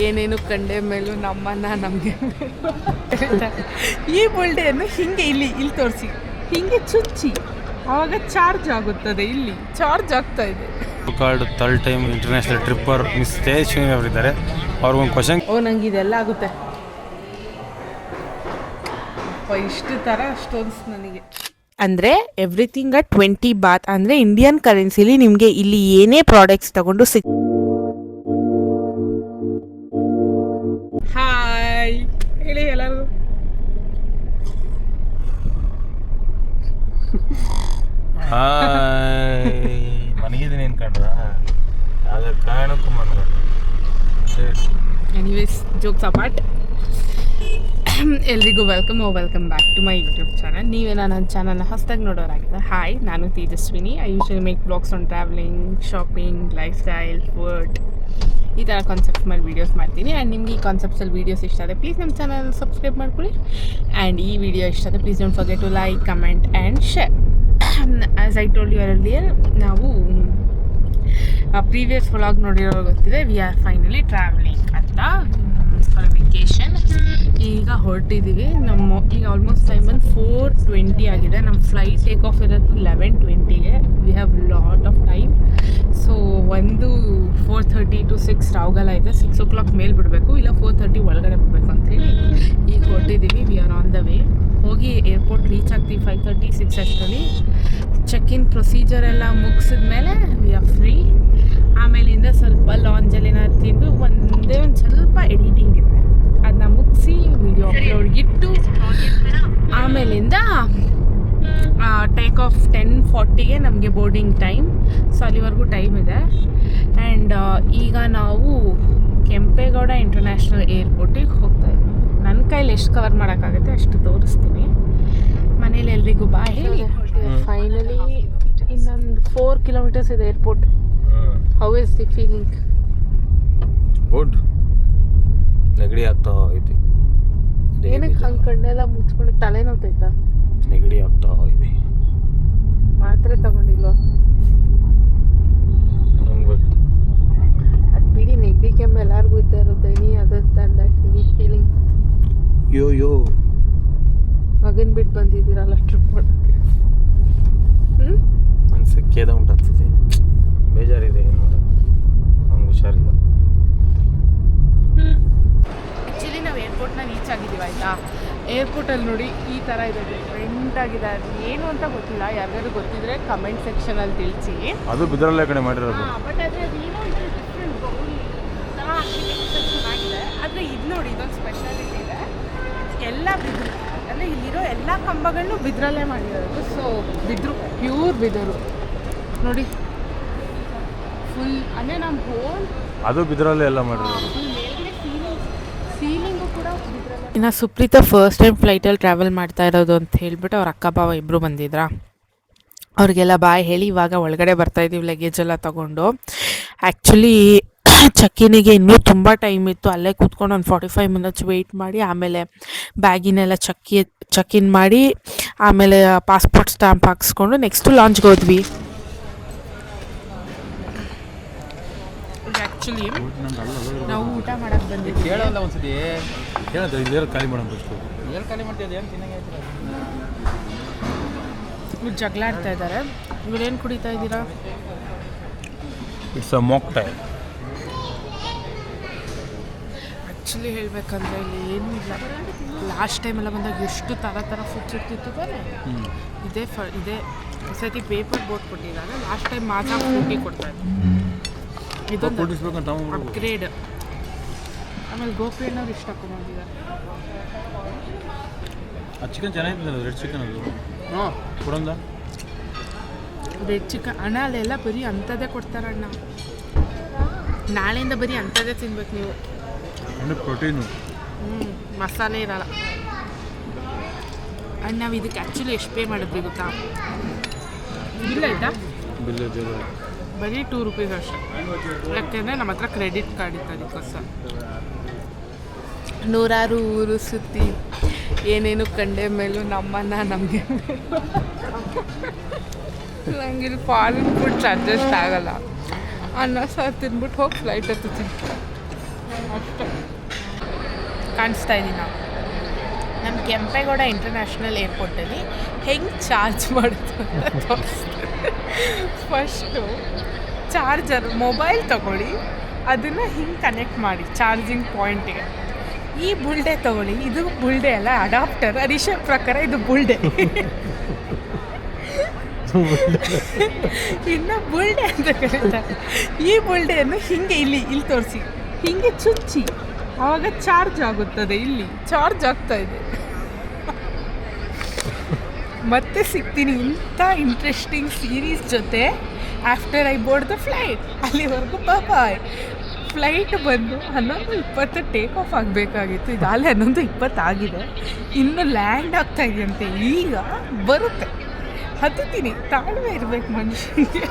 ಏನೇನು ಕಂಡೆ ಮೇಲೂ ನಮ್ಮನ್ನ ನಮಗೆ ಈ ಬುಲ್ಡೆಯನ್ನು ಹಿಂಗೆ ಇಲ್ಲಿ ತೋರಿಸಿ ಹಿಂಗೆ ಚುಚ್ಚಿ ಆವಾಗ ಚಾರ್ಜ್ ಆಗುತ್ತದೆ. ಇಲ್ಲಿ ಚಾರ್ಜ್ ಆಗ್ತಾ ಇದೆ. Card third time international tripper miss Tejaswini ಅವರಿದ್ದಾರೆ. ಅವ್ರಿಗೊಂದು ಕ್ವಶನ್. ನಂಗೆ ಇದೆಲ್ಲ ಆಗುತ್ತೆ. ಇಷ್ಟು ಥರ ಸ್ಟೋನ್ಸ್ ನನಗೆ ಅಂದರೆ ಎವ್ರಿಥಿಂಗ್ ಅಟ್ 20 ಬಾತ್ ಅಂದರೆ ಇಂಡಿಯನ್ ಕರೆನ್ಸಿಲಿ ನಿಮಗೆ ಇಲ್ಲಿ ಏನೇ ಪ್ರಾಡಕ್ಟ್ಸ್ ತಗೊಂಡು ಹಾಯ್ ಹೇಳಿ ಎಲ್ಲರೂ. ಮನಗಿದ್ದೀನಿ ಅನ್ಕೊಂಡ್ರ ಅದ್ರ ಕಾರಣಕ್ಕೂ ಎನಿವೇಸ್ ಜೋಕ್ಸ್ ಅಪಾರ್ಟ್, ಎಲ್ರಿಗೂ welcome back to my YouTube channel. ನೀವೇನೋ ನನ್ನ ಚಾನಲ್ನ ಹೊಸದಾಗಿ ನೋಡೋರಾಗಿದೆ. ಹಾಯ್, ನಾನು Tejaswini. I usually make blogs on travelling, shopping, lifestyle, food, ಈ ಥರ ಕಾನ್ಸೆಪ್ಟ್ಸ್ ಮೇಲೆ ವೀಡಿಯೋಸ್ ಮಾಡ್ತೀನಿ. ಆ್ಯಂಡ್ ನಿಮ್ಗೆ ಈ ಕಾನ್ಸೆಪ್ಟ್ಸಲ್ಲಿ ವೀಡಿಯೋಸ್ ಇಷ್ಟ ಆದರೆ ಪ್ಲೀಸ್ ನಮ್ಮ ಚಾನಲ್ ಸಬ್ಸ್ಕ್ರೈಬ್ ಮಾಡ್ಕೊಳ್ಳಿ. ಆ್ಯಂಡ್ ಈ ವಿಡಿಯೋ ಇಷ್ಟ ಆದರೆ please don't forget to like, comment and share. As I told you earlier, ನಾವು ಪ್ರೀವಿಯಸ್ ವ್ಲಾಗ್ ನೋಡಿರೋ ಗೊತ್ತಿದೆ, ವಿ ಆರ್ ಫೈನಲಿ ಟ್ರಾವೆಲಿಂಗ್ ಅಂತ ಫಾರ್ ವೆಕೇಷನ್. ಈಗ ಹೊರಟಿದ್ದೀವಿ. ಈಗ ಆಲ್ಮೋಸ್ಟ್ ಟೈಮ್ ಬಂದು 4:20 ಆಗಿದೆ. ನಮ್ಮ ಫ್ಲೈಟ್ ಟೇಕ್ ಆಫ್ ಇರೋದು 11:20ಗೆ. We have lot of time. So 4:30 to 6 ರಾವ್ಗಲ ಇದೆ. 6 o'clock ಮೇಲೆ ಬಿಡಬೇಕು, ಇಲ್ಲ 4:30 ಒಳಗಡೆ ಬಿಡಬೇಕು ಅಂಥೇಳಿ ಈಗ ಹೊರಟಿದ್ದೀವಿ. We are on the way. ಹೋಗಿ ಏರ್ಪೋರ್ಟ್ ರೀಚ್ ಆಗ್ತೀವಿ 5:30, 6 ಅಷ್ಟರಲ್ಲಿ. ಚೆಕ್-ಇನ್ ಪ್ರೊಸೀಜರ್ ಎಲ್ಲ ಮುಗಿಸಿದ್ಮೇಲೆ ವಿ ಆರ್ ಫ್ರೀ. ಆಮೇಲಿಂದ ಸ್ವಲ್ಪ ಲಾಂಜಲ್ಲಿ ತಿಂದು ಒಂದು ಸ್ವಲ್ಪ ಎಡಿಟಿಂಗ್ ಇದೆ, ಅದನ್ನ ಮುಗಿಸಿ ವಿಡಿಯೋ ಅಪ್ಲೋಡ್ಗಿಟ್ಟು ಆಮೇಲಿಂದ ಟೇಕ್ ಆಫ್ 10:40ಗೆ ನಮಗೆ ಬೋರ್ಡಿಂಗ್ ಟೈಮ್. ಸೊ ಅಲ್ಲಿವರೆಗೂ ಟೈಮ್ ಇದೆ. ಆ್ಯಂಡ್ ಈಗ ನಾವು ಕೆಂಪೇಗೌಡ ಇಂಟರ್ನ್ಯಾಷನಲ್ ಏರ್ಪೋರ್ಟಿಗೆ ಹೋಗ್ತಾ ಇದ್ದೀವಿ. ನನ್ನ ಕೈಲಿ ಎಷ್ಟು ಕವರ್ ಮಾಡೋಕ್ಕಾಗುತ್ತೆ ಅಷ್ಟು ತೋರಿಸ್ತೀನಿ. ಮನೇಲಿ ಎಲ್ರಿಗೂ ಬಾಯ್ ಹೇಳಿ. ಫೈನಲಿ ಇನ್ನೊಂದು 4 kilometers ಇದೆ airport. How is the feeling? Good. ನೆಗಡಿ ಆಗ್ತಾ ಐತಿ. ಏನಕ್ಕೆ ಹಂಗೆ ಕಣ್ಣೆಲ್ಲ ಮುಚ್ಕೊಂಡು ತಲೆ ನೋವ್ತೈತಾ? ನೆಗಡಿ ಆಗ್ತಾ ಇದೆ. ಮಾತ್ರೆ ತಗೊಂಡಿಲ್ವಾ? ಅದು ಬಿಡಿ, ನೆಗಡಿ ಕೆಮ್ಮು ಎಲ್ಲರಿಗೂ ಇದ್ದೇ ಇರುತ್ತೆ. Any feeling? ಯೋ ಮಗನ್ ಬಿಟ್ಟು ಬಂದಿದ್ದೀರಲ್ಲ ಟ್ರಿಪ್ ಮಾಡೋಕ್ಕೆ. ನಂಗೆ ಸೆಕೆದ ಉಂಟಾಗ್ತಿದೆ, ಬೇಜಾರಿದೆ. ಏನು ಮಾಡೋದು, ನಂಗೆ ಹುಷಾರಿಲ್ಲ. ಆ್ಯಕ್ಚುಲಿ ನಾವು ಏರ್ಪೋರ್ಟ್ನ ರೀಚ್ ಆಗಿದ್ದೀವಿ ಆಯಿತಾ. ಏರ್ಪೋರ್ಟಲ್ಲಿ ನೋಡಿ ಈ ಥರ ಇದೆ, ಡಿಫ್ರೆಂಟ್ ಆಗಿದೆ. ಅದು ಏನು ಅಂತ ಗೊತ್ತಿಲ್ಲ, ಯಾರಿಗಾದ್ರು ಗೊತ್ತಿದ್ರೆ ಕಮೆಂಟ್ ಸೆಕ್ಷನಲ್ಲಿ ತಿಳಿಸಿ. ಅದು ಬಿದ್ರಲ್ಲೇ ಕಡೆ ಮಾಡಿರೋದು. ಬಟ್ ಆದರೆ ಅದು ಏನೋ ಇದು ಡಿಫ್ರೆಂಟ್ ಬೌಲ್ ಥರ ಆರ್ಕಿಟೆಕ್ಚರ್ ಚೆನ್ನಾಗಿದೆ. ಆದರೆ ಇದು ನೋಡಿ, ಇದೊಂದು ಸ್ಪೆಷಾಲಿಟಿ ಇದೆ. ಎಲ್ಲ ಬಿದ್ರು, ಅಂದರೆ ಇಲ್ಲಿರೋ ಎಲ್ಲ ಕಂಬಗಳನ್ನು ಬಿದ್ರಲ್ಲೇ ಮಾಡಿರೋದು. ಸೊ ಬಿದ್ರು, ಪ್ಯೂರ್ ಬಿದರು ನೋಡಿ. ಫುಲ್ ಅಂದರೆ ನಮ್ಮ ಹೋಲ್ ಅದು ಬಿದ್ರಲ್ಲೇ ಎಲ್ಲ ಮಾಡಿರೋದು. ಸೀಲಿಂಗು ಕೂಡ ಬಿದ್ರಲ್ಲೇ. ಇನ್ನು ಸುಪ್ರೀತಾ ಫಸ್ಟ್ ಟೈಮ್ ಫ್ಲೈಟಲ್ಲಿ ಟ್ರಾವೆಲ್ ಮಾಡ್ತಾ ಇರೋದು ಅಂತ ಹೇಳ್ಬಿಟ್ಟು ಅವ್ರ ಅಕ್ಕ ಬಾವ ಇಬ್ಬರು ಬಂದಿದ್ರಾ. ಅವ್ರಿಗೆಲ್ಲ ಬಾಯ್ ಹೇಳಿ ಇವಾಗ ಒಳಗಡೆ ಬರ್ತಾಯಿದ್ದೀವಿ ಲಗೇಜ್ ಎಲ್ಲ ತೊಗೊಂಡು. ಆ್ಯಕ್ಚುಲಿ ಚೆಕ್ಕಿನಿಗೆ ಇನ್ನೂ ತುಂಬ ಟೈಮ್ ಇತ್ತು. ಅಲ್ಲೇ ಕೂತ್ಕೊಂಡು ಒಂದು 45 minutes ವೆಯ್ಟ್ ಮಾಡಿ ಆಮೇಲೆ ಬ್ಯಾಗಿನೆಲ್ಲ ಚೆಕ್-ಇನ್ ಮಾಡಿ ಆಮೇಲೆ ಪಾಸ್ಪೋರ್ಟ್ ಸ್ಟ್ಯಾಂಪ್ ಹಾಕ್ಸ್ಕೊಂಡು ನೆಕ್ಸ್ಟು ಲಾಂಚ್ಗೆ ಹೋದ್ವಿ. ಆ್ಯಕ್ಚುಲಿ ನಾವು ಊಟ ಮಾಡೋಕ್ಕೆ ಬಂದಿದ್ವಿ. ಇವ್ರು ಜಗಳ ಆಡ್ತಾ ಇದ್ದಾರೆ. ಇವ್ರೇನು ಕುಡಿತಾ ಇದ್ದೀರಾ? It's a mocktail. ಆ್ಯಕ್ಚುಲಿ ಹೇಳಬೇಕಂದ್ರೆ ಇಲ್ಲಿ ಏನೂ ಇಲ್ಲ. ಲಾಸ್ಟ್ ಟೈಮೆಲ್ಲ ಬಂದಾಗ ಎಷ್ಟು ಥರ ಫುಡ್ ಸಿಗ್ತಿತ್ತು ತಾನೆ. ಇದೇ ಸತಿ ಪೇಪರ್ ಬೋಟ್ ಕೊಟ್ಟಿದ್ದಾರೆ. ಲಾಸ್ಟ್ ಟೈಮ್ ಮಾಜಾ ಫ್ರೂಟಿ ಕೊಡ್ತಾಯಿದ್ರು. ಇದೊಂದು ಅಪ್ಗ್ರೇಡ್. ಆಮೇಲೆ ಗೋಪಿ ಅನ್ನೋರು ಇಷ್ಟ ಹಾಕೊಂಡಿದ್ದಾರೆ. ಚಿಕನ್ ಚೆನ್ನಾಗಿತ್ತು, ರೆಡ್ ಚಿಕನ್. ಅದು ಕೊಡಂದ ರೆಡ್ ಚಿಕನ್ ಅಣ್ಣ. ಅಲ್ಲೆಲ್ಲ ಬರೀ ಅಂಥದ್ದೇ ಕೊಡ್ತಾರೆ ಅಣ್ಣ. ನಾಳೆಯಿಂದ ಬರೀ ಅಂಥದ್ದೇ ತಿನ್ಬೇಕು ನೀವು. ಪ್ರೋಟೀನು, ಮಸಾಲೆ ಇರಲ್ಲ. ಆ್ಯಂಡ್ ನಾವು ಇದಕ್ಕೆ ಆ್ಯಕ್ಚುಲಿ ಎಷ್ಟು ಪೇ ಮಾಡಿದ್ವಿ ಗೊತ್ತಾ? ಬಿಲ್ ಆಯಿತಾ? ಬರೀ 2 rupees ಅಷ್ಟೇ. ಯಾಕೆಂದರೆ ನಮ್ಮ ಹತ್ರ ಕ್ರೆಡಿಟ್ ಕಾರ್ಡ್ ಇತ್ತು, ಅದಕ್ಕೋಸ್ಕರ. ನೂರಾರು ಊರು ಸುತ್ತಿ ಏನೇನು ಕಂಡೆ ಮೇಲೂ ನಮ್ಮನ್ನ ನಮಗೆ ನಂಗೆ ಇಲ್ಲಿ ಫಾರಿನ್ ಫುಡ್ ಅಡ್ಜಸ್ಟ್ ಆಗಲ್ಲ. ಅನ್ನ ಸಾರು ತಿಂದ್ಬಿಟ್ಟು ಹೋಗಿ ಫ್ಲೈಟ್ ಹತ್ತೀನಿ. ಅಷ್ಟೇ ಕಾಣಿಸ್ತಾ ಇದ್ದೀನಿ ನಾವು ನಮ್ಮ ಕೆಂಪೇಗೌಡ ಇಂಟರ್ನ್ಯಾಷನಲ್ ಏರ್ಪೋರ್ಟಲ್ಲಿ ಹೆಂಗೆ ಚಾರ್ಜ್ ಮಾಡೋದು ಅಂತ ತೋರಿಸ್ತಾರೆ. ಫಸ್ಟು ಚಾರ್ಜರ್ ಮೊಬೈಲ್ ತೊಗೊಳ್ಳಿ, ಅದನ್ನು ಹಿಂಗೆ ಕನೆಕ್ಟ್ ಮಾಡಿ ಚಾರ್ಜಿಂಗ್ ಪಾಯಿಂಟಿಗೆ. ಈ ಬುಲ್ಡೆ ತೊಗೊಳ್ಳಿ, ಇದು ಬುಲ್ಡೆ ಅಲ್ಲ ಅಡಾಪ್ಟರ್, ರಿಷಬ್ ಪ್ರಕಾರ ಇದು ಬುಲ್ಡೆ. ಇನ್ನು ಬುಲ್ಡೆ ಅಂತ ಕರೀತಾರೆ. ಈ ಬುಲ್ಡೆಯನ್ನು ಹಿಂಗೆ ಇಲ್ಲಿ ತೋರಿಸಿ, ಹಿಂಗೆ ಚುಚ್ಚಿ, ಆವಾಗ ಚಾರ್ಜ್ ಆಗುತ್ತದೆ. ಇಲ್ಲಿ ಚಾರ್ಜ್ ಆಗ್ತಾ ಇದೆ. ಮತ್ತೆ ಸಿಗ್ತೀನಿ ಇಂಥ ಇಂಟ್ರೆಸ್ಟಿಂಗ್ ಸೀರೀಸ್ ಜೊತೆ after I board the flight. ಅಲ್ಲಿವರೆಗೂ ಬಾಯ್. ಫ್ಲೈಟ್ ಬಂದು 11:20 ಟೇಕ್ ಆಫ್ ಆಗಬೇಕಾಗಿತ್ತು, ಇದು ಅಲ್ಲಿ 11:20 ಆಗಿದೆ. ಇನ್ನು ಲ್ಯಾಂಡ್ ಆಗ್ತಾ ಇದೆಯಂತೆ, ಈಗ ಬರುತ್ತೆ. ಹತ್ತೀನಿ, ತಾಳ್ಮೆ ಇರ್ಬೇಕು ಮನುಷ್ಯನಿಗೆ.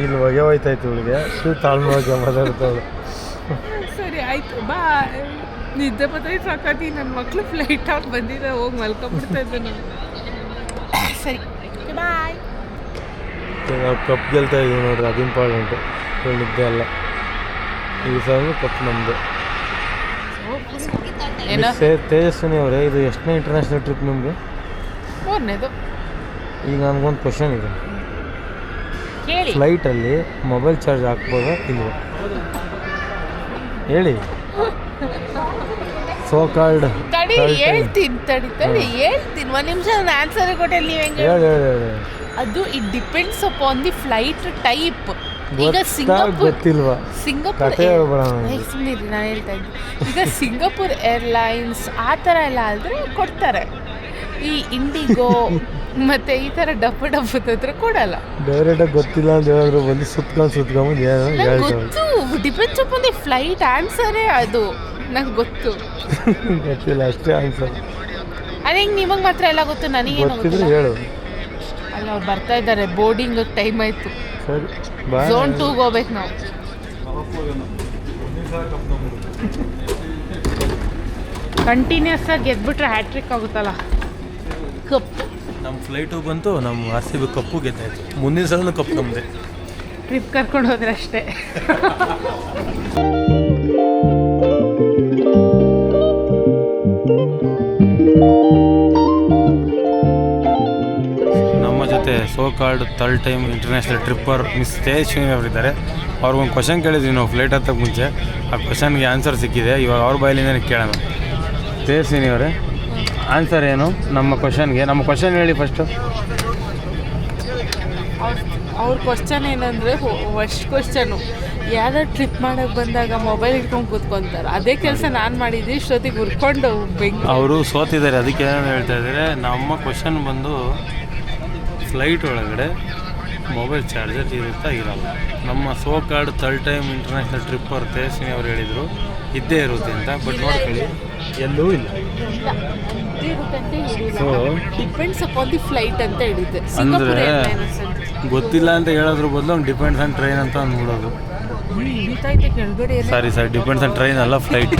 ಇಲ್ಲಿ ಹೊಗೆ ಹೋಯ್ತಾಯ್ತು ಇವಳಿಗೆ, ತಾಳ್ಮೆ ಮಾತಾಡ್ತಾಳೆ. ಸರಿ ಆಯಿತು, ಬಾಯ್. ನಿದ್ದೆ ಬರ್ತದೆ ಸಾಕಾಗಿ, ನನ್ನ ಮಕ್ಕಳು ಫ್ಲೈಟ್ ಆಗಿ ಬಂದಿದೆ, ಹೋಗಿ ಮಲ್ಕೊಂಡ್ಬಿಡ್ತಾ ಇದ್ದೆ ನಾನು. ಸರಿ ಬಾಯ್. ನಾವು ಕಪ್ ಗೆಲ್ತಾ ಇದ್ದೀವಿ ನೋಡ್ರಿ, ಅದು ಇಂಪಾರ್ಟೆಂಟು. ನಿದ್ದೆ ಅಲ್ಲ, ಈ ಸಲ ಕಪ್ ನಮ್ಮದು. ತೇಜಸ್ವಿನಿ ಅವರೇ, ಇದು ಎಷ್ಟನೇ ಇಂಟರ್ನ್ಯಾಷನಲ್ ಟ್ರಿಪ್ ನಿಮಗೆ? 3ನೇದು. ಈಗ ನನಗೊಂದು ಕ್ವಶನ್ ಇದೆ, ಹೇಳಿ. ಫ್ಲೈಟಲ್ಲಿ ಮೊಬೈಲ್ ಚಾರ್ಜ್ ಹಾಕ್ಬೋದಾ ಇಲ್ವ ಹೇಳಿ. ಸೋ ಕಾಲ್ಡ್ ತಡಿ ಹೇಳ್ತೀನಿ, ಹೇಳ್ತೀನಿ. ಒಂದು ನಿಮಿಷ ನಾನು ಆನ್ಸರ್ ಕೊಟ್ಟೆ, ನೀವು ಹೆಂಗೆ? ಅದು it depends upon the fight type. ಈಗ ಗೊತ್ತಿಲ್ವಾ? ಸಿಂಗಾಪುರ್ ನಾನು ಹೇಳ್ತಾ ಇದ್ದೆ, ಈಗ ಸಿಂಗಾಪುರ್ ಏರ್ಲೈನ್ಸ್ ಆ ಥರ ಎಲ್ಲ ಆದರೆ ಕೊಡ್ತಾರೆ. ಈ ಇಂಡಿಗೋ ಮತ್ತೆ ಈ ಥರ ಡಬ್ಬ ಕೊಡಲ್ಲ. ಡೈರೆಕ್ಟಾಗಿ ಗೊತ್ತಿಲ್ಲ ಅಂತ ಹೇಳಿದ್ರು, ಬಂದು ಸುತ್ಕೊಂಡು ಗೊತ್ತು. ಡಿಪೆಂಡ್ಸ್ ಅಪಾನ್ ದಿ ಫ್ಲೈಟ್ ಆನ್ಸರೇ ಅದು, ನಂಗೆ ಗೊತ್ತು. ಗೊತ್ತಿಲ್ಲ ಅಷ್ಟೇ ಆನ್ಸರ್. ಅದೇ ಹಿಂಗೆ ನಿಮಗೆ ಮಾತ್ರ ಎಲ್ಲ ಗೊತ್ತು, ನನಗೇನು ಗೊತ್ತಿಲ್ಲ. ಹೇಳು. ಅಲ್ಲ, ಅವ್ರು ಬರ್ತಾ ಇದ್ದಾರೆ, ಬೋರ್ಡಿಂಗ್ ಟೈಮ್ ಆಯಿತು. ಸರಿ, ಝೋನ್ 2ಗೆ ಹೋಗ್ಬೇಕು ನಾವು. ಕಂಟಿನ್ಯೂಸ್ ಆಗಿ ಗೆದ್ಬಿಟ್ರೆ ಹ್ಯಾಟ್ರಿಕ್ ಆಗುತ್ತಲ್ಲ. ಕಪ್ ನಮ್ಮ ಫ್ಲೈಟು ಬಂತು, ನಮ್ಮ RCB ಕಪ್ಪು ಗೆದ್ದಾಯ್ತು. ಮುಂದಿನ ಸಲ ಕಪ್ ನಮ್ಮದೇ. ಟ್ರಿಪ್ ಕರ್ಕೊಂಡು ಹೋದ್ರೆ ಅಷ್ಟೇ. ನಮ್ಮ ಜೊತೆ so called 3rd time international tripper miss Tejaswini ಅವರಿದ್ದಾರೆ. ಅವ್ರಿಗೊಂದು ಕ್ವಶನ್ ಕೇಳಿದ್ವಿ ನಾವು ಫ್ಲೈಟ್ ಹತ್ತಕ್ಕೆ ಮುಂಚೆ. ಆ ಕ್ವಶನ್ಗೆ ಆನ್ಸರ್ ಸಿಕ್ಕಿದೆ, ಇವಾಗ ಅವ್ರ ಬಾಯಲ್ಲಿಂದನೇ ಕೇಳೋಣ. ತೇಜಸ್ವಿನಿ ಅವರೇ, ಆನ್ಸರ್ ಏನು ನಮ್ಮ ಕ್ವಶನ್ಗೆ? ನಮ್ಮ ಕ್ವಶನ್ ಹೇಳಿ ಫಸ್ಟು. ಅವ್ರ ಕ್ವಶನ್ ಏನಂದರೆ, ಫಸ್ಟ್ ಕ್ವಶನು ಯಾರು ಟ್ರಿಪ್ ಮಾಡೋಕ್ಕೆ ಬಂದಾಗ ಮೊಬೈಲ್ ಇಟ್ಕೊಂಡು ಕೂತ್ಕೊತಾರೆ. ಅದೇ ಕೆಲಸ ನಾನು ಮಾಡಿದ್ದೆ, ಇಷ್ಟೊತ್ತಿಗೆ ಹುರ್ಕೊಂಡು ಅವರು ಸೋತಿದ್ದಾರೆ. ಅದಕ್ಕೆ ಏನೇನು ಹೇಳ್ತಾ ಇದ್ದಾರೆ, ನಮ್ಮ ಕ್ವಶನ್ ಬಂದು ಫ್ಲೈಟ್ ಒಳಗಡೆ ಮೊಬೈಲ್ ಚಾರ್ಜರ್ ಇರುತ್ತಾ ಇರಲ್ಲ. ನಮ್ಮ so called 3rd time international tripper Tejaswini ಅವರು ಹೇಳಿದರು ಇದ್ದೇ ಇರುತ್ತೆ ಅಂತ. ಬಟ್ ನೋಡ್ಕೊಳ್ಳಿ, ಎಲ್ಲೂ ಇಲ್ಲ. So depends upon the fight ಅಂತ ಹೇಳಿದ್ದೆ. ಅಂದರೆ ಗೊತ್ತಿಲ್ಲ ಅಂತ ಹೇಳೋದ್ರ ಬದಲು ಅವ್ನು ಡಿಪೆಂಡ್ಸ್ ಆನ್ ಟ್ರೈನ್ ಅಂತ ಅಂದ್ಬಿಡೋದು. ಸಾರಿ ಡಿಪೆಂಡ್ಸ್ ಆನ್ ಟ್ರೈನ್ ಅಲ್ಲ, flight.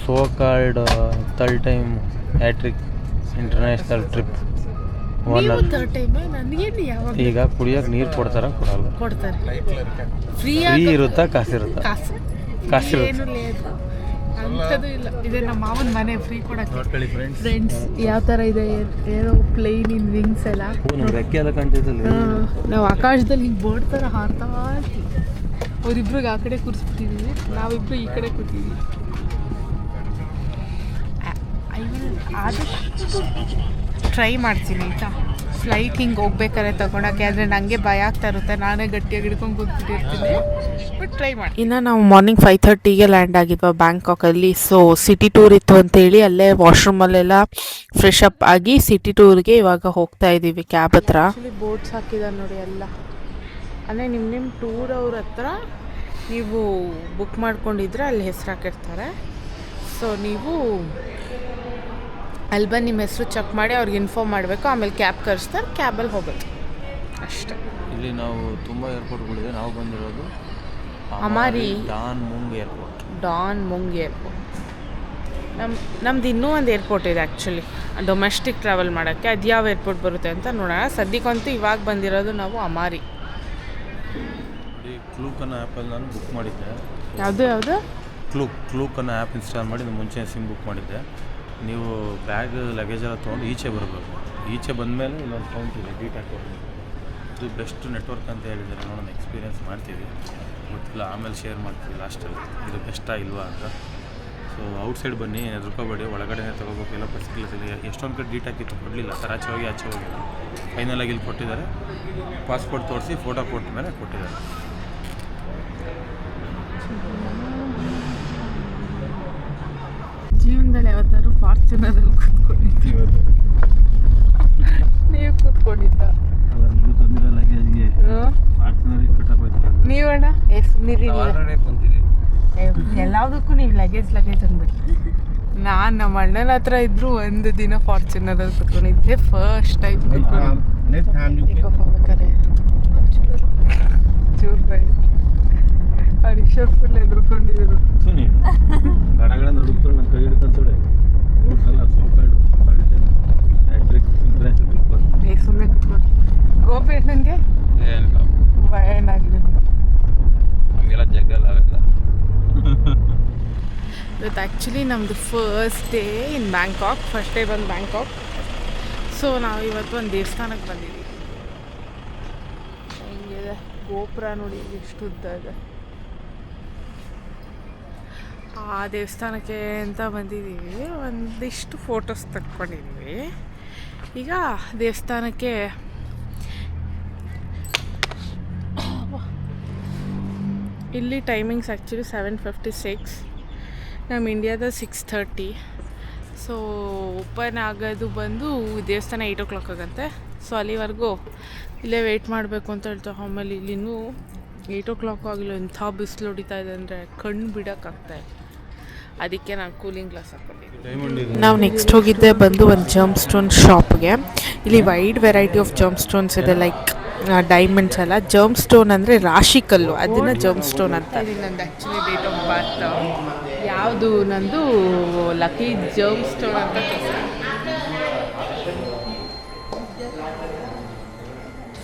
So called 3rd time hat-trick international trip owner. ಈಗ ಕುಡಿಯೋಕೆ ನೀರು ಕೊಡ್ತಾರ ಕೊಡಲ್ಲ? ಫ್ರೀ ಇರುತ್ತಾ ಕಾಸಿರುತ್ತಾ? ಕಾಸಿರುತ್ತೆ. ಅಂಥದ್ದು ಇಲ್ಲ. ಇದೆ ನಮ್ಮ ಮಾವನ ಮನೆ, ಫ್ರೀ ಕೊಡಕ್ಕೆ. ಫ್ರೆಂಡ್ಸ್ ಯಾವ ಥರ ಇದೆ ಏನೋ ಪ್ಲೇನ್ ಇನ್ ವಿಂಗ್ಸ್ ಎಲ್ಲ, ರೆಕ್ಕೆ ಎಲ್ಲ ಕಾಣ್ತಿದ್ದಲ್ಲ. ನಾವು ಆಕಾಶದಲ್ಲಿ ಹಿಂಗೆ ಬೋರ್ಡ್ ಥರ ಹಾರ್ತಾ ಇರ್ತೀವಿ. ಅವರಿಬ್ರಿಗೆ ಆ ಕಡೆ ಕೂರಿಸ್ಬಿಟ್ಟಿದ್ದೀವಿ, ನಾವಿಬ್ರು ಈ ಕಡೆ ಕೂತಿದ್ದೀವಿ. ಆದಷ್ಟು ಟ್ರೈ ಮಾಡ್ತೀನಿ ಆಯಿತಾ, ಫ್ಲೈಟ್ ಹಿಂಗೆ ಹೋಗ್ಬೇಕಾದ್ರೆ ತೊಗೊಳಕ್ಕೆ. ಆದರೆ ನನಗೆ ಭಯ ಆಗ್ತಾ ಇರುತ್ತೆ, ನಾನೇ ಗಟ್ಟಿಯಾಗಿ ಹಿಡ್ಕೊಂಡು ಕೂತ್ಬಿಟ್ಟಿರ್ತೀನಿ. ಬಟ್ ಟ್ರೈ ಮಾಡಿ. ಇನ್ನು ನಾವು ಮಾರ್ನಿಂಗ್ 5:30ಗೆ ಲ್ಯಾಂಡ್ ಆಗಿದ್ವಾ ಬ್ಯಾಂಕಾಕಲ್ಲಿ. ಸೊ ಸಿಟಿ ಟೂರ್ ಇತ್ತು ಅಂತೇಳಿ ಅಲ್ಲೇ ವಾಶ್ರೂಮಲ್ಲೆಲ್ಲ ಫ್ರೆಶ್ ಅಪ್ ಆಗಿ ಸಿಟಿ ಟೂರ್ಗೆ ಇವಾಗ ಹೋಗ್ತಾ ಇದ್ದೀವಿ ಕ್ಯಾಬ್ ಹತ್ರ. ಬೋರ್ಡ್ಸ್ ಹಾಕಿದ್ದಾರೆ ನೋಡಿ ಎಲ್ಲ. ಅಲ್ಲೇ ನಿಮ್ಮ ಟೂರ್ ಅವ್ರ ಹತ್ರ ನೀವು ಬುಕ್ ಮಾಡ್ಕೊಂಡಿದ್ರೆ ಅಲ್ಲಿ ಹೆಸರು ಹಾಕಿರ್ತಾರೆ. ಸೊ ನೀವು ಅಲ್ಲಿ ಬಂದು ನಿಮ್ಮ ಹೆಸರು ಚೆಕ್ ಮಾಡಿ ಅವ್ರಿಗೆ ಇನ್ಫಾರ್ಮ್ ಮಾಡಬೇಕು. ಆಮೇಲೆ ಕ್ಯಾಬ್ ಕರೆಸ್ತಾರೆ, ಕ್ಯಾಬಲ್ಲಿ ಹೋಗೋದು ಅಷ್ಟೇ. ಇಲ್ಲಿ ನಾವು ತುಂಬ ಏರ್ಪೋರ್ಟ್ಗಳಿದೆ. ನಾವು ಬಂದಿರೋದು ಅಮಾರಿ ಡಾನ್ ಮುಂಗ್ ಏರ್ಪೋರ್ಟ್. ನಮ್ದು ಇನ್ನೂ ಒಂದು ಏರ್ಪೋರ್ಟ್ ಇದೆ ಆ್ಯಕ್ಚುಲಿ, ಡೊಮೆಸ್ಟಿಕ್ ಟ್ರಾವೆಲ್ ಮಾಡೋಕ್ಕೆ. ಅದು ಯಾವ ಏರ್ಪೋರ್ಟ್ ಬರುತ್ತೆ ಅಂತ ನೋಡೋಣ. ಸದ್ಯಕ್ಕಂತೂ ಇವಾಗ ಬಂದಿರೋದು ನಾವು ಅಮಾರಿ. ನೋಡಿ ಕ್ಲೂಕ್ ಅನ್ನೋ ಆ್ಯಪಲ್ಲಿ ನಾನು ಬುಕ್ ಮಾಡಿದ್ದೆ. ಯಾವುದು ಕ್ಲೂಕ್ ಅನ್ನೋ ಆ್ಯಪ್ ಇನ್ಸ್ಟಾಲ್ ಮಾಡಿ ಮುಂಚೆ ಸಿಮ್ ಬುಕ್ ಮಾಡಿದ್ದೆ. ನೀವು ಬ್ಯಾಗ್ ಲಗೇಜ್ ಎಲ್ಲ ತೊಗೊಂಡು ಈಚೆ ಬರಬೇಕು. ಈಚೆ ಬಂದಮೇಲೆ ಇಲ್ಲೊಂದು ಕೌಂಟ್ ಇದೆ ಡಿಟಾಕ್ ಇದು ಬೆಸ್ಟ್ ನೆಟ್ವರ್ಕ್ ಅಂತ ಹೇಳಿದ್ದಾರೆ. ನೋಡೋಣ ಎಕ್ಸ್ಪೀರಿಯೆನ್ಸ್ ಮಾಡ್ತೀವಿ, ಗೊತ್ತಿಲ್ಲ, ಆಮೇಲೆ ಶೇರ್ ಮಾಡ್ತೀವಿ ಲಾಸ್ಟಲ್ಲಿ ಇದು ಬೆಸ್ಟಾ ಇಲ್ವಾ ಅಂತ. ಸೊ ಔಟ್ಸೈಡ್ ಬನ್ನಿ, ಹೆದರ್ಕೋಬೇಡಿ, ಒಳಗಡೆ ತೊಗೋಬೇಕು. ಎಲ್ಲ ಫೆಸಿಲಿಟೀಸ್ ಇದೆ. ಎಷ್ಟೊಂದು ಕಡೆ ಡೀಟಾಕ್ ಇತ್ತು, ಕೊಡಲಿಲ್ಲ ಸರ್, ಆಚೆ ಹೋಗಿಲ್ಲ. ಫೈನಲಾಗಿ ಇಲ್ಲಿ ಕೊಟ್ಟಿದ್ದಾರೆ. ಪಾಸ್ಪೋರ್ಟ್ ತೋರಿಸಿ ಫೋಟೋ ಕೊಟ್ಟ ಮೇಲೆ ಕೊಟ್ಟಿದ್ದಾರೆ. ಜೀವನದಲ್ಲಿ ಯಾವತ್ತಾದ್ರು ಫಾರ್ಚುನರಲ್ಲಿ ಕೂತ್ಕೊಂಡಿದ್ದೀವಿ? ನೀವು ಕೂತ್ಕೊಂಡಿದ್ದ ನೀವಣ್ಣ ಎಲ್ಲದಕ್ಕೂ ನೀವು ಲಗೇಜ್ ಅಂದ್ಬಿಟ್ಟು. ನಾನು ನಮ್ಮ ಅಣ್ಣನ ಹತ್ರ ಇದ್ರು ಒಂದು ದಿನ ಫಾರ್ಚುನರಲ್ಲಿ ಕೂತ್ಕೊಂಡಿದ್ದೆ ಫಸ್ಟ್ ಟೈಮ್. ರಿಷಬ್ ಫುಲ್ ಎದುರ್ಕೊಂಡಿದ್ರು. ಸುಮ್ಮನೆ ಕುತ್ಕೊಂಡು ಗೋಪಿ ನನಗೆ ಭಯ ಏನಾಗಿದೆ ಇವತ್ತು. ಆ್ಯಕ್ಚುಲಿ ನಮ್ಮದು first day in Bangkok, first day ಬಂದು ಬ್ಯಾಂಕಾಕ್. ಸೊ ನಾವು ಇವತ್ತು ಒಂದು ದೇವಸ್ಥಾನಕ್ಕೆ ಬಂದಿದ್ದೀವಿ. ಹೆಂಗಿದೆ ಗೋಪುರ ನೋಡಿ ಎಷ್ಟು ಉದ್ದ ಇದೆ. ಆ ದೇವಸ್ಥಾನಕ್ಕೆ ಅಂತ ಬಂದಿದ್ದೀವಿ. ಒಂದಿಷ್ಟು ಫೋಟೋಸ್ ತಕ್ಕೊಂಡಿದ್ದೀವಿ. ಈಗ ದೇವಸ್ಥಾನಕ್ಕೆ ಇಲ್ಲಿ ಟೈಮಿಂಗ್ಸ್ ಆ್ಯಕ್ಚುಲಿ 7:56, ನಮ್ಮ ಇಂಡಿಯಾದ 6:30. ಸೊ ಓಪನ್ ಆಗೋದು ಬಂದು ದೇವಸ್ಥಾನ 8 o'clock ಆಗಂತೆ. ಸೊ ಅಲ್ಲಿವರೆಗೂ ಇಲ್ಲೇ ವೆಯ್ಟ್ ಮಾಡಬೇಕು ಅಂತ ಹೇಳ್ತಾ. ಆಮೇಲೆ ಇಲ್ಲಿನೂ 8 o'clock ಆಗಿಲ್ಲ, ಎಂಥ ಬಿಸಿಲು ಹೊಡಿತಾ ಇದೆ ಅಂದರೆ ಕಣ್ಣು ಬಿಡೋಕ್ಕಾಗ್ತಾಯಿಲ್ಲ. ಅದಕ್ಕೆ ನಾನು ಕೂಲಿಂಗ್ ಗ್ಲಾಸ್ ಹಾಕ್ಕೊಂಡಿದ್ದೀನಿ. ನಾವು ನೆಕ್ಸ್ಟ್ ಹೋಗಿದ್ದೆ ಬಂದು ಒಂದು ಜರ್ಮ್ ಸ್ಟೋನ್ ಶಾಪ್ಗೆ. ಇಲ್ಲಿ wide variety of germ stones ಇದೆ, ಲೈಕ್ ಡೈಮಂಡ್ಸ್ ಅಲ್ಲ, ಜರ್ಮ್ ಸ್ಟೋನ್ ಅಂದರೆ ರಾಶಿ ಕಲ್ಲು, ಅದನ್ನು ಜರ್ಮ್ ಸ್ಟೋನ್ ಅಂತ. ನಂದು ಆ್ಯಕ್ಚುಲಿ ಡೇಟ್ ಆಫ್ ಬರ್ತ್ ಯಾವುದು ನಂದು ಲಕ್ಕಿ ಜರ್ಮ್ ಸ್ಟೋನ್ ಅಂತ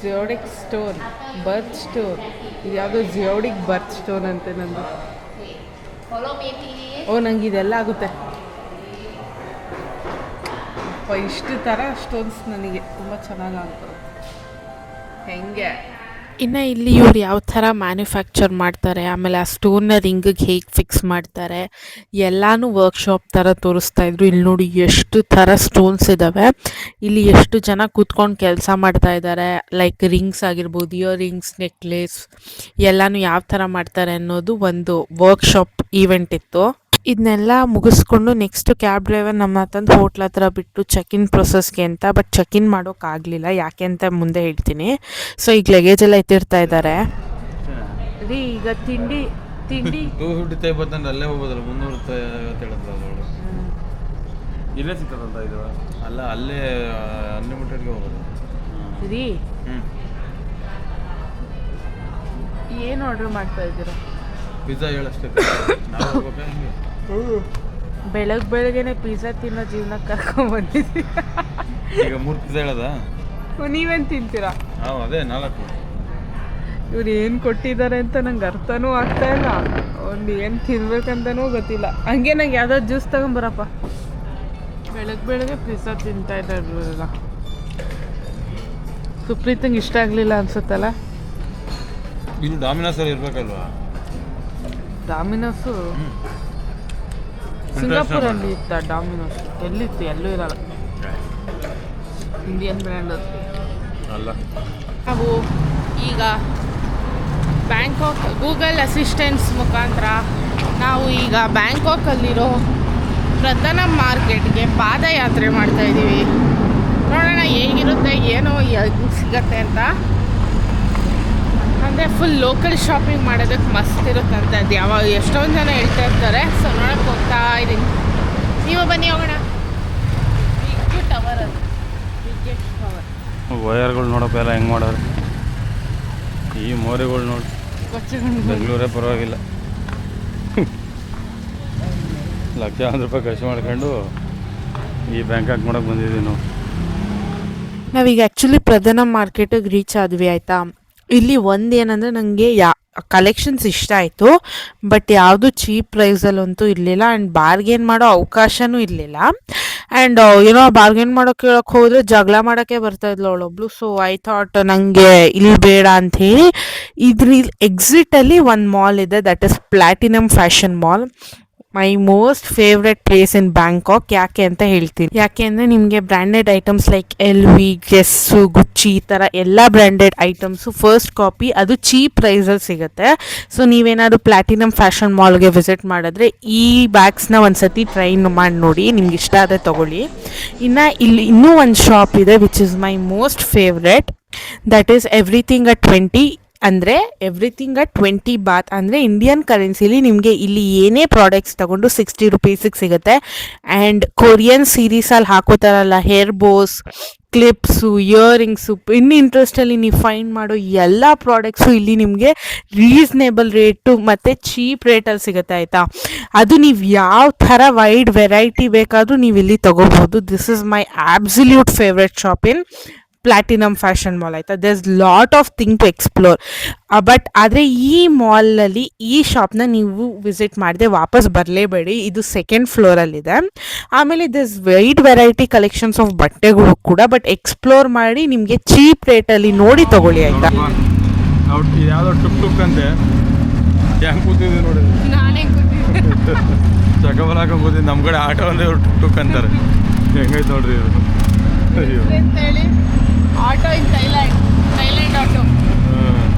ಜಿಯೋಡಿಕ್ ಸ್ಟೋನ್ ಬರ್ತ್ ಸ್ಟೋನ್. ಇದು ಯಾವುದೋ ಜಿಯೋಡಿಕ್ ಬರ್ತ್ ಸ್ಟೋನ್ ಅಂತೆ ನಂದು. ಓ ನಂಗೆ ಇದೆಲ್ಲ ಆಗುತ್ತೆ. ಇಷ್ಟು ಥರ ಸ್ಟೋನ್ಸ್ ನನಗೆ ತುಂಬ ಚೆನ್ನಾಗಿ ಆಗ್ತದೆ. ಹೆಂಗೆ ಇನ್ನು ಇಲ್ಲಿ ಇವ್ರು ಯಾವ ಥರ ಮ್ಯಾನುಫ್ಯಾಕ್ಚರ್ ಮಾಡ್ತಾರೆ, ಆಮೇಲೆ ಆ ಸ್ಟೋನ್ನ ರಿಂಗಿಗೆ ಹೇಗೆ ಫಿಕ್ಸ್ ಮಾಡ್ತಾರೆ, ಎಲ್ಲನೂ ವರ್ಕ್ಶಾಪ್ ಥರ ತೋರಿಸ್ತಾಯಿದ್ರು. ಇಲ್ಲಿ ನೋಡಿ ಎಷ್ಟು ಥರ ಸ್ಟೋನ್ಸ್ ಇದ್ದಾವೆ. ಇಲ್ಲಿ ಎಷ್ಟು ಜನ ಕೂತ್ಕೊಂಡು ಕೆಲಸ ಮಾಡ್ತಾ ಇದ್ದಾರೆ, ಲೈಕ್ ರಿಂಗ್ಸ್ ಆಗಿರ್ಬೋದು, ಇಯರ್ ರಿಂಗ್ಸ್, ನೆಕ್ಲೆಸ್ ಎಲ್ಲನೂ ಯಾವ ಥರ ಮಾಡ್ತಾರೆ ಅನ್ನೋದು ಒಂದು ವರ್ಕ್ಶಾಪ್ ಈವೆಂಟ್ ಇತ್ತು. ಇದನ್ನೆಲ್ಲ ಮುಗಿಸ್ಕೊಂಡು ನೆಕ್ಸ್ಟ್ ಕ್ಯಾಬ್ ಡ್ರೈವರ್ ನಮ್ಮ ತಂದು ಹೋಟ್ಲ್ ಹತ್ರ ಬಿಟ್ಟು ಚೆಕ್-ಇನ್ ಪ್ರೊಸೆಸ್ಗೆ ಅಂತ. ಬಟ್ ಚೆಕ್-ಇನ್ ಮಾಡೋಕ್ಕಾಗಲಿಲ್ಲ, ಯಾಕೆ ಅಂತ ಮುಂದೆ ಹೇಳ್ತೀನಿ. ಸೊ ಈಗ ಲಗೇಜ್ ಎಲ್ಲ ಎತ್ತಿರ್ತಾ ಇದ್ದಾರೆ. ರೀ ಈಗ ತಿಂಡಿ 250 ಬಂದ್ರೆ ಅಲ್ಲೇ ಹೋಗೋದಲ್ಲ, 300 ರೂಪಾಯಿ ಇಲ್ಲೇ ಸಿಗ್ತದಂತ ಇದು ಅಲ್ಲ, ಅಲ್ಲೇ ಅನ್ಲಿಮಿಟೆಡ್ಗೆ ಹೋಗೋದು. ರೀ ಏನು ಆರ್ಡ್ರ್ ಮಾಡ್ತಾ ಇದ್ದೀರಾ? ಪಿಜ್ಜಾ ಹೇಳಷ್ಟೇ. ನಾವು ಹೋಗ್ಬೇಕಾ ಹಿಂಗೆ ಬೆಳಗ್ಗೆನೆ ಪಿಜ್ಜಾ ತಿನ್ನೋ ಜೀವನಕ್ಕೆ ಕರ್ಕೊಂಡ್ಬಂದಿದ್ದೀವಿ. ಈಗ 3 ಪಿಜ್ಜಾ ಹೇಳೋದಾ? ನೀವೇನು ತಿಂತೀರಾ? ನಾವು ಅದೇ 4. ಇವ್ರು ಏನು ಕೊಟ್ಟಿದ್ದಾರೆ ಅಂತ ನಂಗೆ ಅರ್ಥನೂ ಆಗ್ತಾ ಇಲ್ಲ. ಒಂದು ಏನು ತಿನ್ಬೇಕಂತನೂ ಗೊತ್ತಿಲ್ಲ. ಹಂಗೆ ನಂಗೆ ಯಾವುದೋ ಜ್ಯೂಸ್ ತಗೊಂಬರಪ್ಪ. ಬೆಳಗ್ಗೆ ಪಿಜ್ಜಾ ತಿಂತಾ ಇದ್ದಾರಲ್ಲ. ಸುಪ್ರೀತಂಗೆ ಇಷ್ಟ ಆಗಲಿಲ್ಲ ಅನ್ಸುತ್ತಲ್ಲ. ಇದು ಡಾಮಿನೋಸಲ್ಲಿ ಇರಬೇಕಲ್ವಾ? ಡಾಮಿನೋಸು ಸಿಂಗಾಪುರಲ್ಲಿ ಇತ್ತ. ಡಾಮಿನೋಸ್ ಎಲ್ಲಿತ್ತು? ಎಲ್ಲೂ ಇರಲ್ಲ. ಇಂಡಿಯನ್ ಬ್ರ್ಯಾಂಡ್ ಅಲ್ಲ. ನಾವು ಈಗ ಬ್ಯಾಂಕಾಕ್ ಗೂಗಲ್ ಅಸಿಸ್ಟೆನ್ಸ್ ಮುಖಾಂತರ ನಾವು ಈಗ ಬ್ಯಾಂಕಾಕಲ್ಲಿರೋ ಪ್ರಧಾನ ಮಾರ್ಕೆಟ್ಗೆ ಪಾದಯಾತ್ರೆ ಮಾಡ್ತಾಯಿದ್ದೀವಿ. ನೋಡೋಣ ಹೇಗಿರುತ್ತೆ, ಏನೋ ಸಿಗತ್ತೆ ಅಂತ. ಅಂದರೆ ಫುಲ್ ಲೋಕಲ್ ಶಾಪಿಂಗ್ ಮಾಡೋದಕ್ಕೆ ಮಸ್ತ್ ಇರುತ್ತಂತೆ. ಅದು ಎಷ್ಟೊಂದು ಜನ ಹೇಳ್ತಾ ಇರ್ತಾರೆ. ಸೊ ನೋಡೋಕ್ಕೆ ಹೋಗ್ತಾ ಇದ್ದೀನಿ. ನೀವು ಬನ್ನಿ ಹೋಗೋಣ. ಬಿಗ್ ಟವರ್ ಅದು, ಬಿಗ್ಗೆಸ್ಟ್ ಟವರ್. ವಯರ್ಗಳು ನೋಡೋಕೆ ಎಲ್ಲ ಹೆಂಗೆ ಮಾಡೋರು. ಈ ಮೋರಿಗಳು ನೋಡಿ, ಬೆಂಗಳೂರೇ ಪರವಾಗಿಲ್ಲ. ಲಕ್ಷಾಂತರ ರೂಪಾಯಿ ಖರ್ಚು ಮಾಡ್ಕೊಂಡು ಈ ಬ್ಯಾಂಕಾಕ್ ಮಾಡೋಕೆ ಬಂದಿದ್ದೀವಿ ನಾವು. ನಾವೀಗ ಆ್ಯಕ್ಚುಲಿ ಪ್ರಧಾನ ಮಾರ್ಕೆಟಿಗೆ ರೀಚ್ ಆದ್ವಿ ಆಯಿತಾ. ಇಲ್ಲಿ ಒಂದೇನಂದರೆ ನನಗೆ ಕಲೆಕ್ಷನ್ಸ್ ಇಷ್ಟ ಆಯಿತು, ಬಟ್ ಯಾವುದು ಚೀಪ್ ಪ್ರೈಸಲ್ಲಂತೂ ಇರಲಿಲ್ಲ ಆ್ಯಂಡ್ ಬಾರ್ಗೇನ್ ಮಾಡೋ ಅವಕಾಶನೂ ಇರಲಿಲ್ಲ. ಆ್ಯಂಡ್ ಏನೋ ಬಾರ್ಗೇನ್ ಮಾಡೋಕೆ ಕೇಳೋಕೆ ಹೋದರೆ ಜಗಳ ಮಾಡೋಕ್ಕೆ ಬರ್ತಾಯಿದ್ಲು ಅವಳೊಬ್ಳು. ಸೊ ಐ ಥಾಟ್ ನನಗೆ ಇಲ್ಲಿ ಬೇಡ ಅಂಥೇಳಿ ಇದ್ರ ಎಕ್ಸಿಟಲ್ಲಿ ಒಂದು ಮಾಲ್ ಇದೆ, that is platinum fashion mall. My most favourite place in Bangkok. ಯಾಕೆ ಅಂತ ಹೇಳ್ತೀನಿ. ಯಾಕೆ ಅಂದರೆ ನಿಮಗೆ branded items like LV, Guess, Gucci ಈ ಥರ ಎಲ್ಲ ಬ್ರ್ಯಾಂಡೆಡ್ ಐಟಮ್ಸು ಫಸ್ಟ್ ಕಾಪಿ, ಅದು ಚೀಪ್ ಪ್ರೈಸಲ್ಲಿ ಸಿಗುತ್ತೆ. ಸೊ ನೀವೇನಾದ್ರು ಪ್ಲಾಟಿನಮ್ ಫ್ಯಾಷನ್ ಮಾಲ್ಗೆ ವಿಸಿಟ್ ಮಾಡಿದ್ರೆ ಈ ಬ್ಯಾಗ್ಸ್ನ ಒಂದು ಸತಿ ಟ್ರೈ ಮಾಡಿ ನೋಡಿ, ನಿಮ್ಗೆ ಇಷ್ಟ ಆದರೆ ತೊಗೊಳ್ಳಿ. ಇನ್ನು ಇಲ್ಲಿ ಇನ್ನೂ ಒಂದು ಶಾಪ್ ಇದೆ which is my most favourite, that is everything at 20. ಅಂದರೆ ಎವ್ರಿಥಿಂಗ್ ಅಟ್ 20 ಬಾತ್. ಅಂದರೆ ಇಂಡಿಯನ್ ಕರೆನ್ಸಿಲಿ ನಿಮಗೆ ಇಲ್ಲಿ ಏನೇ ಪ್ರಾಡಕ್ಟ್ಸ್ ತೊಗೊಂಡು 60 ರುಪೀಸಿಗೆ ಸಿಗುತ್ತೆ. ಆ್ಯಂಡ್ ಕೊರಿಯನ್ ಸೀರೀಸಲ್ಲಿ ಹಾಕೋತಾರಲ್ಲ ಹೇರ್ ಬೋಸ್, ಕ್ಲಿಪ್ಸು, ಇಯರಿಂಗ್ಸು, ಇನ್ನು ಇಂಟ್ರೆಸ್ಟಲ್ಲಿ ನೀವು ಫೈಂಡ್ ಮಾಡೋ ಎಲ್ಲ ಪ್ರಾಡಕ್ಟ್ಸು ಇಲ್ಲಿ ನಿಮಗೆ ರೀಸ್ನೇಬಲ್ ರೇಟು ಮತ್ತು ಚೀಪ್ ರೇಟಲ್ಲಿ ಸಿಗುತ್ತೆ ಆಯಿತಾ. ಅದು ನೀವು ಯಾವ ಥರ ವೈಡ್ ವೆರೈಟಿ ಬೇಕಾದರೂ ನೀವು ಇಲ್ಲಿ ತೊಗೋಬೋದು. This is my absolute favourite shop in platinum fashion mall ಆಯಿತಾ. There is lot of thing to explore. But ಆದರೆ ಈ ಮಾಲಲ್ಲಿ ಈ ಶಾಪ್ನ ನೀವು ವಿಸಿಟ್ ಮಾಡದೆ ವಾಪಸ್ ಬರಲೇಬೇಡಿ. ಇದು ಸೆಕೆಂಡ್ ಫ್ಲೋರಲ್ಲಿದೆ. ಆಮೇಲೆ this wide variety collections of ಬಟ್ಟೆಗಳು ಕೂಡ, ಬಟ್ ಎಕ್ಸ್ಪ್ಲೋರ್ ಮಾಡಿ ನಿಮಗೆ ಚೀಪ್ ರೇಟಲ್ಲಿ ನೋಡಿ ತೊಗೊಳ್ಳಿ ಆಯಿತಾ. ಯಾವುದೋ ಟುಕ್ ಟುಕ್ ಅಂತೆ ಹೆಂಗೆ ಕೂತಿದ್ವಿ ನೋಡಿ, ನಾನೇ ಚಕಬಲ್ ಹಾಕೊಂಡು ಕೂತಿದ್ದು. ನಮ್ಮ ಕಡೆ ಆಟೋ ಅಂದರೆ ಇವ್ರು ಟುಕ್ ಟುಕ್ ಅಂತಾರೆ. ಹೆಂಗೈತೆ ನೋಡ್ರಿ ಇದು. ಅಯ್ಯೋ ಆಟೋ ಇನ್ ಥೈಲ್ಯಾಂಡ್ ಆಟೋ.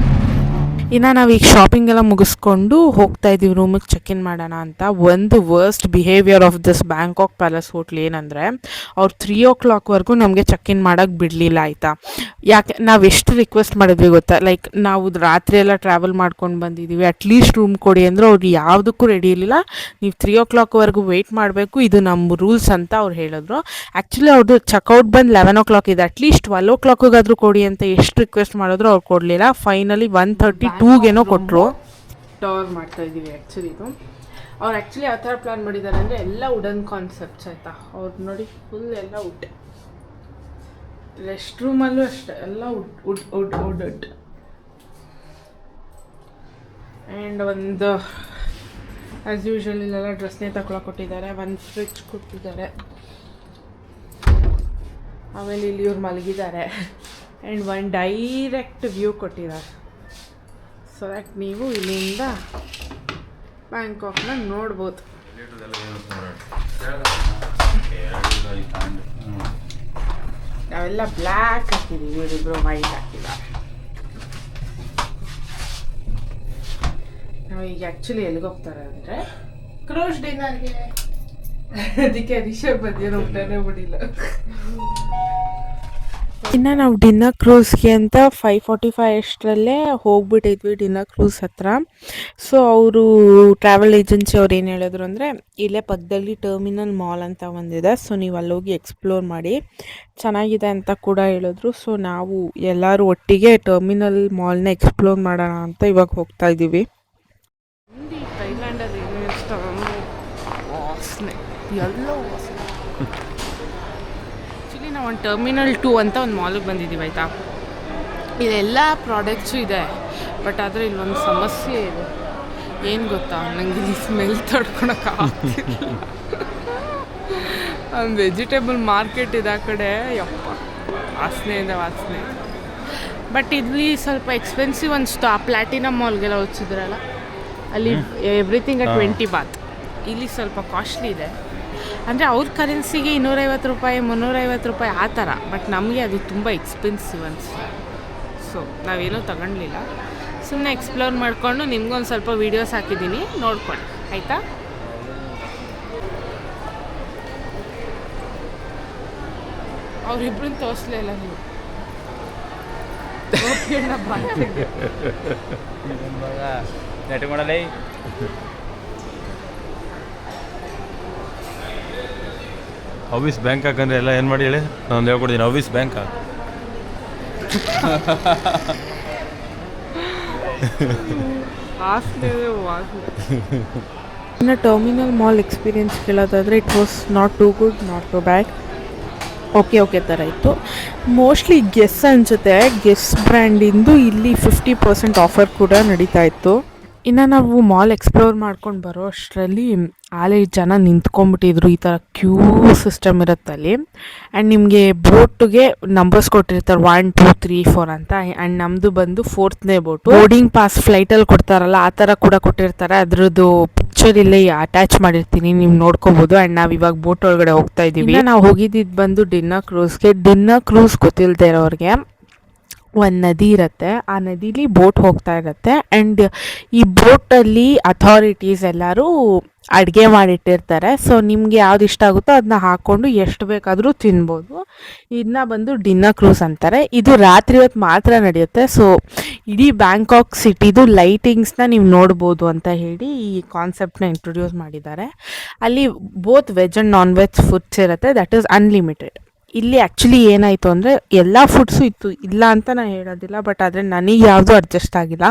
ಇನ್ನು ನಾವೀಗ ಶಾಪಿಂಗ್ ಎಲ್ಲ ಮುಗಿಸ್ಕೊಂಡು ಹೋಗ್ತಾ ಇದ್ದೀವಿ ರೂಮಿಗೆ ಚೆಕ್ ಇನ್ ಮಾಡೋಣ ಅಂತ. ಒಂದು worst behaviour of this Bangkok palace hotel ಏನಂದರೆ ಅವ್ರು 3 o'clockವರೆಗೂ ನಮಗೆ ಚೆಕ್ ಇನ್ ಮಾಡೋಕ್ಕೆ ಬಿಡಲಿಲ್ಲ ಆಯಿತಾ. ಯಾಕೆ ನಾವು ಎಷ್ಟು ರಿಕ್ವೆಸ್ಟ್ ಮಾಡಿದ್ವಿ ಗೊತ್ತಾ, ಲೈಕ್ ನಾವು ರಾತ್ರಿ ಎಲ್ಲ ಟ್ರಾವೆಲ್ ಮಾಡ್ಕೊಂಡು ಬಂದಿದ್ದೀವಿ, ಅಟ್ಲೀಸ್ಟ್ ರೂಮ್ ಕೊಡಿ ಅಂದರೆ ಅವ್ರು ಯಾವುದಕ್ಕೂ ರೆಡಿ ಇರಲಿಲ್ಲ. ನೀವು 3 o'clockವರೆಗೂ ವೆಯ್ಟ್ ಮಾಡಬೇಕು, ಇದು ನಮ್ಮ ರೂಲ್ಸ್ ಅಂತ ಅವ್ರು ಹೇಳಿದ್ರು. ಆ್ಯಕ್ಚುಲಿ ಅವ್ರದ್ದು ಚೆಕ್ಔಟ್ ಬಂದು 11 o'clock ಇದೆ, ಅಟ್ಲೀಸ್ಟ್ 12 o'clockಗಾದರೂ ಕೊಡಿ ಅಂತ ಎಷ್ಟು ರಿಕ್ವೆಸ್ಟ್ ಮಾಡಿದ್ರು ಅವ್ರು ಕೊಡಲಿಲ್ಲ. ಫೈನಲಿ 1:32ಗೇನೋ ಕೊಟ್ಟರು. ಟವರ್ ಮಾಡ್ತಾ ಇದ್ದೀವಿ ಆ್ಯಕ್ಚುಲಿ. ಇದು ಅವ್ರು ಆ್ಯಕ್ಚುಲಿ ಯಾವ ಥರ ಪ್ಲ್ಯಾನ್ ಮಾಡಿದ್ದಾರೆ ಅಂದರೆ ಎಲ್ಲ ವುಡನ್ ಕಾನ್ಸೆಪ್ಟ್ಸ್ ಆಯಿತಾ. ಅವ್ರು ನೋಡಿ ಫುಲ್ ಎಲ್ಲ ವುಡ್, ರೆಸ್ಟ್ ರೂಮಲ್ಲೂ ಅಷ್ಟೇ ಎಲ್ಲ ವುಡ್. ಆ್ಯಂಡ್ ಒಂದು ಆ್ಯಸ್ ಯೂಶ್ವಲ್ ಇಲ್ಲೆಲ್ಲ ಡ್ರೆಸ್ನೇ ತಗೊಳಕ್ಕೆ ಕೊಟ್ಟಿದ್ದಾರೆ, ಒಂದು ಫ್ರಿಡ್ಜ್ ಕೊಟ್ಟಿದ್ದಾರೆ. ಆಮೇಲೆ ಇಲ್ಲಿ ಇವ್ರು ಮಲಗಿದ್ದಾರೆ. ಆ್ಯಂಡ್ ಒಂದು ಡೈರೆಕ್ಟ್ ವ್ಯೂ ಕೊಟ್ಟಿದ್ದಾರೆ, ಸೊ ದ್ಯಾಟ್ ನೀವು ಇಲ್ಲಿಂದ ಬ್ಯಾಂಕಾಕ್ನ ನೋಡ್ಬೋದು. ನಾವೆಲ್ಲ ಬ್ಲ್ಯಾಕ್ ಹಾಕಿದ್ದೀವಿ, ಇವರಿಬ್ಬರು ವೈಟ್ ಹಾಕಿದ್ದಾರೆ. ನಾವೀಗ ಆ್ಯಕ್ಚುಲಿ ಎಲ್ಲಿಗೆ ಹೋಗ್ತಾರೆ ಅಂದರೆ ಕ್ರೂಸ್ ಡಿನ್ನರ್ಗೆ. ಅದಕ್ಕೆ ರಿಷಬ್ ಮಧ್ಯಾಹ್ನ ಊಟನೇ ಬಿಡಿಲ್ಲ. ಇನ್ನು ನಾವು ಡಿನ್ನರ್ ಕ್ರೂಸ್ಗೆ ಅಂತ 5:45 ಅಷ್ಟರಲ್ಲೇ ಹೋಗ್ಬಿಟ್ಟಿದ್ವಿ ಡಿನ್ನರ್ ಕ್ರೂಸ್ ಹತ್ರ. ಸೊ ಅವರು ಟ್ರಾವೆಲ್ ಏಜೆನ್ಸಿ ಅವ್ರು ಏನು ಹೇಳಿದ್ರು ಅಂದರೆ ಇಲ್ಲೇ ಪಕ್ಕದಲ್ಲಿ ಟರ್ಮಿನಲ್ ಮಾಲ್ ಅಂತ ಒಂದಿದೆ, ಸೊ ನೀವು ಅಲ್ಲೋಗಿ ಎಕ್ಸ್ಪ್ಲೋರ್ ಮಾಡಿ, ಚೆನ್ನಾಗಿದೆ ಅಂತ ಕೂಡ ಹೇಳಿದ್ರು. ಸೊ ನಾವು ಎಲ್ಲರೂ ಒಟ್ಟಿಗೆ ಟರ್ಮಿನಲ್ ಮಾಲ್ನ ಎಕ್ಸ್ಪ್ಲೋರ್ ಮಾಡೋಣ ಅಂತ ಇವಾಗ ಹೋಗ್ತಾ ಇದ್ದೀವಿ. ಥೈಲ್ಯಾಂಡಲ್ಲಿ ಏನು ಇಷ್ಟ ವಾಸನೆ, ಎಲ್ಲೋ ವಾಸನೆ. ಆ್ಯಕ್ಚುಲಿ ನಾವು ಒಂದು ಟರ್ಮಿನಲ್ 2 ಅಂತ ಒಂದು ಮಾಲಿಗೆ ಬಂದಿದ್ದೀವಿ ಆಯಿತಾ. ಇದೆಲ್ಲ ಪ್ರಾಡಕ್ಟ್ಸು ಇದೆ, ಬಟ್ ಆದರೆ ಇಲ್ಲೊಂದು ಸಮಸ್ಯೆ ಇದೆ. ಏನು ಗೊತ್ತಾ, ನನಗೆ ಇಲ್ಲಿ ಸ್ಮೆಲ್ ತಡ್ಕೊಳಕ್ಕೆ ಆಗ್ತಿಲ್ಲ. ಒಂದು ವೆಜಿಟೇಬಲ್ ಮಾರ್ಕೆಟ್ ಇದೆ ಆ ಕಡೆ, ಯಪ್ಪ ವಾಸನೆ ಇದೆ ವಾಸನೆ. ಬಟ್ ಇಲ್ಲಿ ಸ್ವಲ್ಪ ಎಕ್ಸ್ಪೆನ್ಸಿವ್ ಅನಿಸ್ತು. ಆ ಪ್ಲಾಟಿನಮ್ ಮಾಲ್ಗೆಲ್ಲ ಹೋಗ್ತಿದ್ರಲ್ಲ ಅಲ್ಲಿ ಎವ್ರಿಥಿಂಗ್ ಅಟ್ 20 ಬಾತ್. ಇಲ್ಲಿ ಸ್ವಲ್ಪ ಕಾಸ್ಟ್ಲಿ ಇದೆ, ಅಂದರೆ ಅವ್ರ ಕರೆನ್ಸಿಗೆ 250 ರೂಪಾಯಿ 350 ರೂಪಾಯಿ ಆ ಥರ. ಬಟ್ ನಮಗೆ ಅದು ತುಂಬ ಎಕ್ಸ್ಪೆನ್ಸಿವ್ ಅನಿಸ್ತು. ಸೊ ನಾವೇನೂ ತಗೊಳ್ಲಿಲ್ಲ, ಸುಮ್ಮನೆ ಎಕ್ಸ್ಪ್ಲೋರ್ ಮಾಡಿಕೊಂಡು ನಿಮ್ಗೊಂದು ಸ್ವಲ್ಪ ವೀಡಿಯೋಸ್ ಹಾಕಿದ್ದೀನಿ, ನೋಡ್ಕೊಳ್ಳಿ ಆಯಿತಾ. ಅವ್ರಿಬ್ರನ್ನ ತೋರಿಸ್ಲಿಲ್ಲ ನೀವು. ಮಾಡಲ್ಲ ಅವಿಸ್ ಬ್ಯಾಂಕ್ ಹಾಕಂದ್ರೆ ಎಲ್ಲ ಏನು ಮಾಡಿ ಹೇಳಿ, ನಾನು ಹೇಳ್ಕೊಡ್ತೀನಿ. ಅವಿಸ್ ಬ್ಯಾಂಕ್ ಹಾಕ. ಇನ್ನು ಟರ್ಮಿನಲ್ ಮಾಲ್ ಎಕ್ಸ್ಪೀರಿಯನ್ಸ್ ಕೇಳೋದಾದರೆ it was not too good, not too bad. Okay ಥರ ಇತ್ತು. ಮೋಸ್ಟ್ಲಿ ಗೆಸ್ ಅನಿಸುತ್ತೆ, ಗೆಸ್ ಬ್ರ್ಯಾಂಡಿಂದು ಇಲ್ಲಿ 50% ಆಫರ್ ಕೂಡ ನಡೀತಾ ಇತ್ತು. ಇನ್ನು ನಾವು ಮಾಲ್ ಎಕ್ಸ್ಪ್ಲೋರ್ ಮಾಡ್ಕೊಂಡು ಬರೋ ಅಷ್ಟರಲ್ಲಿ ಆಲೇ ಜನ ನಿಂತ್ಕೊಂಡ್ಬಿಟ್ಟಿದ್ರು. ಈ ಥರ ಕ್ಯೂ ಸಿಸ್ಟಮ್ ಇರುತ್ತೆ ಅಲ್ಲಿ. ಆ್ಯಂಡ್ ನಿಮಗೆ ಬೋಟ್ಗೆ ನಂಬರ್ಸ್ ಕೊಟ್ಟಿರ್ತಾರೆ 1 2 3 4 ಅಂತ. ಆ್ಯಂಡ್ ನಮ್ಮದು ಬಂದು 4ನೇ ಬೋಟು. ಬೋರ್ಡಿಂಗ್ ಪಾಸ್ ಫ್ಲೈಟಲ್ಲಿ ಕೊಡ್ತಾರಲ್ಲ ಆ ಥರ ಕೂಡ ಕೊಟ್ಟಿರ್ತಾರೆ. ಅದರದ್ದು ಪಿಕ್ಚರ್ ಇಲ್ಲೇ ಅಟ್ಯಾಚ್ ಮಾಡಿರ್ತೀನಿ, ನೀವು ನೋಡ್ಕೋಬೋದು. ಆ್ಯಂಡ್ ನಾವು ಇವಾಗ ಬೋಟ್ ಒಳಗಡೆ ಹೋಗ್ತಾ ಇದ್ದೀವಿ. ನಾವು ಹೋಗಿದ್ದು ಬಂದು ಡಿನ್ನರ್ ಕ್ರೂಸ್ಗೆ. ಡಿನ್ನರ್ ಕ್ರೂಸ್ ಗೊತ್ತಿಲ್ಲದೆ ಇರೋರಿಗೆ ಒಂದು ನದಿ ಇರುತ್ತೆ, ಆ ನದಿಲಿ ಬೋಟ್ ಹೋಗ್ತಾ ಇರುತ್ತೆ. ಆ್ಯಂಡ್ ಈ ಬೋಟಲ್ಲಿ ಅಥಾರಿಟೀಸ್ ಎಲ್ಲರೂ ಅಡುಗೆ ಮಾಡಿಟ್ಟಿರ್ತಾರೆ. ಸೊ ನಿಮಗೆ ಯಾವ್ದು ಇಷ್ಟ ಆಗುತ್ತೋ ಅದನ್ನ ಹಾಕ್ಕೊಂಡು ಎಷ್ಟು ಬೇಕಾದರೂ ತಿನ್ಬೋದು. ಇದನ್ನ ಬಂದು ಡಿನ್ನರ್ ಕ್ರೂಸ್ ಅಂತಾರೆ. ಇದು ರಾತ್ರಿ ಹೊತ್ತು ಮಾತ್ರ ನಡೆಯುತ್ತೆ. ಸೊ ಇಡೀ ಬ್ಯಾಂಕಾಕ್ ಸಿಟಿದು ಲೈಟಿಂಗ್ಸ್ನ ನೀವು ನೋಡ್ಬೋದು ಅಂತ ಹೇಳಿ ಈ ಕಾನ್ಸೆಪ್ಟ್ನ ಇಂಟ್ರೊಡ್ಯೂಸ್ ಮಾಡಿದ್ದಾರೆ. ಅಲ್ಲಿ both veg and non veg foods ಇರುತ್ತೆ, ದಟ್ ಈಸ್ ಅನ್ಲಿಮಿಟೆಡ್. ಇಲ್ಲಿ ಆ್ಯಕ್ಚುಲಿ ಏನಾಯಿತು ಅಂದರೆ ಎಲ್ಲ ಫುಡ್ಸು ಇತ್ತು, ಇಲ್ಲ ಅಂತ ನಾನು ಹೇಳೋದಿಲ್ಲ. ಬಟ್ ಆದರೆ ನನಗೆ ಯಾವುದೂ ಅಡ್ಜಸ್ಟ್ ಆಗಿಲ್ಲ.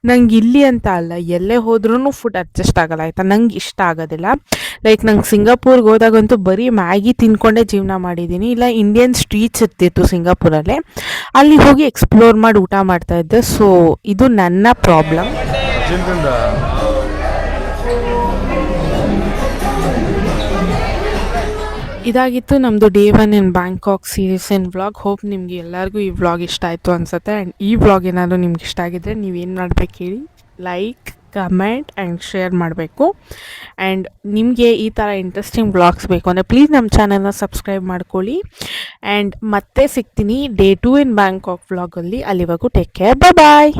ನಂಗೆ ಇಲ್ಲಿ ಅಂತ ಅಲ್ಲ, ಎಲ್ಲೇ ಹೋದ್ರೂ ಫುಡ್ ಅಡ್ಜಸ್ಟ್ ಆಗಲ್ಲ ಆಯಿತಾ, ನಂಗೆ ಇಷ್ಟ ಆಗೋದಿಲ್ಲ. ಲೈಕ್ ನಂಗೆ ಸಿಂಗಾಪುರ್ಗೆ ಹೋದಾಗಂತೂ ಬರೀ ಮ್ಯಾಗಿ ತಿನ್ಕೊಂಡೇ ಜೀವನ ಮಾಡಿದ್ದೀನಿ. ಇಲ್ಲ ಇಂಡಿಯನ್ ಸ್ಟ್ರೀಟ್ಸ್ ಇರ್ತಿತ್ತು ಸಿಂಗಾಪುರಲ್ಲೇ, ಅಲ್ಲಿ ಹೋಗಿ ಎಕ್ಸ್ಪ್ಲೋರ್ ಮಾಡಿ ಊಟ ಮಾಡ್ತಾಯಿದ್ದೆ. ಸೊ ಇದು ನನ್ನ ಪ್ರಾಬ್ಲಮ್. ಇದಾಗಿತ್ತು ನಮ್ಮದು day 1 in Bangkok series in vlog. Hope ನಿಮಗೆ ಎಲ್ಲರಿಗೂ ಈ ವ್ಲಾಗ್ ಇಷ್ಟ ಆಯಿತು ಅನಿಸುತ್ತೆ. ಆ್ಯಂಡ್ ಈ ವ್ಲಾಗ್ ಏನಾದರೂ ನಿಮ್ಗೆ ಇಷ್ಟ ಆಗಿದ್ದರೆ ನೀವೇನು ಮಾಡಬೇಕು ಹೇಳಿ, ಲೈಕ್, ಕಮೆಂಟ್ ಆ್ಯಂಡ್ ಶೇರ್ ಮಾಡಬೇಕು. ಆ್ಯಂಡ್ ನಿಮಗೆ ಈ ಥರ ಇಂಟ್ರೆಸ್ಟಿಂಗ್ ವ್ಲಾಗ್ಸ್ ಬೇಕು ಅಂದರೆ ಪ್ಲೀಸ್ ನಮ್ಮ ಚಾನಲ್ನ ಸಬ್ಸ್ಕ್ರೈಬ್ ಮಾಡ್ಕೊಳ್ಳಿ. ಆ್ಯಂಡ್ ಮತ್ತೆ ಸಿಗ್ತೀನಿ ಡೇ 2 ಇನ್ ಬ್ಯಾಂಕಾಕ್ ವ್ಲಾಗಲ್ಲಿ. ಅಲ್ಲಿವರೆಗೂ ಟೇಕ್ ಕೇರ್, ಬಾಯ್.